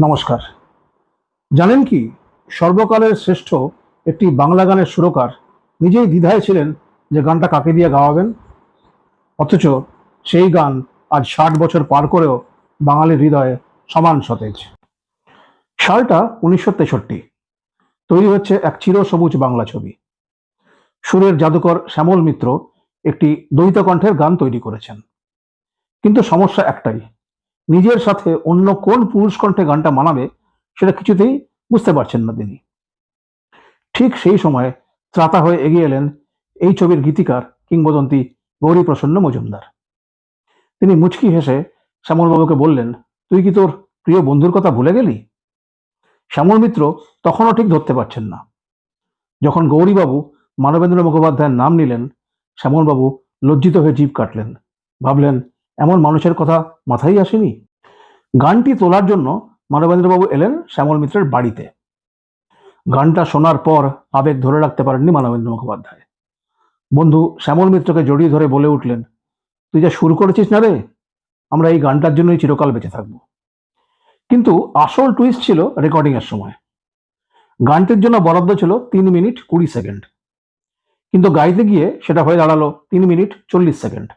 নমস্কার। জানেন কি, সর্বকালের শ্রেষ্ঠ একটি বাংলা গানের সুরকার নিজেই দ্বিধায় ছিলেন যে গানটা কাকে দিয়ে গাওয়াবেন। অথচ সেই গান আজ 60 বছর পার করেও বাঙালির হৃদয়ে সমান সতেজ। সালটা 1963। তৈরি হচ্ছে এক চিরসবুজ বাংলা ছবি। সুরের জাদুকর শ্যামল মিত্র একটি দ্বৈত কণ্ঠের গান তৈরি করেছেন, কিন্তু সমস্যা একটাই, নিজের সাথে অন্য কোন পুরুষ কণ্ঠে গানটা মানাবে সেটা কিছুতেই বুঝতে পারছেন না তিনি। ঠিক সেই সময়ে ত্রাতা হয়ে এগিয়ে এলেন এই ছবির গীতিকার কিংবদন্তি গৌরীপ্রসন্ন মজুমদার। তিনি মুচকি হেসে শ্যামলবাবুকে বললেন, তুই কি তোর প্রিয় বন্ধুর কথা ভুলে গেলি? শ্যামল মিত্র তখনও ঠিক ধরতে পারছেন না। যখন গৌরীবাবু মানবেন্দ্র মুখোপাধ্যায়ের নাম নিলেন, শ্যামলবাবু লজ্জিত হয়ে জিভ কাটলেন। ভাবলেন, এমন মানুষের কথা মাথায় আসেনি। গানটি তোলার জন্য মানবেন্দ্রবাবু এলেন শ্যামল মিত্রের বাড়িতে। গানটা শোনার পর আবেগ ধরে রাখতে পারেননি মানবেন্দ্র মুখোপাধ্যায়। বন্ধু শ্যামল মিত্রকে জড়িয়ে ধরে বলে উঠলেন, তুই যা শুরু করেছিস না রে, আমরা এই গানটার জন্যই চিরকাল বেঁচে থাকব। কিন্তু আসল টুইস্ট ছিল রেকর্ডিং এর সময়। গানটির জন্য বরাদ্দ ছিল 3 মিনিট 20 সেকেন্ড, কিন্তু গাইতে গিয়ে সেটা হয়ে দাঁড়ালো 3 মিনিট 40 সেকেন্ড।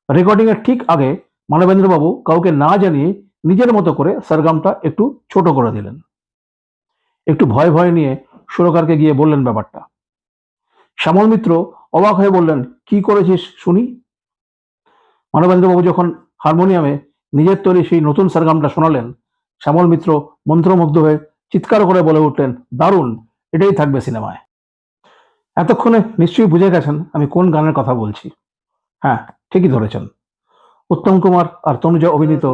রেকর্ডিং এর ঠিক আগে মানবেন্দ্রবাবু কাউকে না জানিয়ে নিজের মতো করে সরগমটা একটু ছোট করে দিলেন। একটু ভয় ভয় নিয়ে সুরকারকে গিয়ে বললেন ব্যাপারটা। শ্যামল মিত্র অবাক হয়ে বললেন, কি করেছিস শুনি? মানবেন্দ্রবাবু যখন হারমোনিয়ামে নিজের তৈরি সেই নতুন সরগমটা শোনালেন, শ্যামল মিত্র মন্ত্রমুগ্ধ হয়ে চিৎকার করে বলে উঠলেন, দারুণ, এটাই থাকবে সিনেমায়। এতক্ষণে নিশ্চয়ই বুঝে গেছেন আমি কোন গানের কথা বলছি। হ্যাঁ, ঠিকই ধরেছেন, উত্তম কুমার আর তনুজা অভিনীত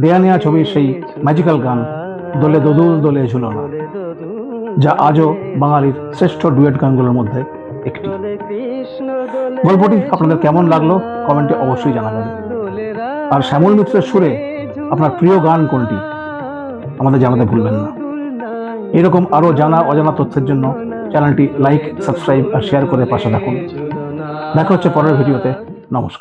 দেয়া নেয়া ছবির সেই ম্যাজিক্যাল গান দোলে দোদুল দোলে ঝুলনা, যা আজও বাঙালির শ্রেষ্ঠ ডুয়েট গানগুলোর মধ্যে একটি। গল্পটি আপনাদের কেমন লাগলো কমেন্টে অবশ্যই জানাবেন। আর শ্যামল মিত্রের সুরে আপনার প্রিয় গান কোনটি আমাদের জানাতে ভুলবেন না। এরকম আরো জানা অজানা তথ্যের জন্য চ্যানেলটি লাইক, সাবস্ক্রাইব আর শেয়ার করে পাশে থাকুন। দেখা হচ্ছে পরের ভিডিওতে। নমস্কার।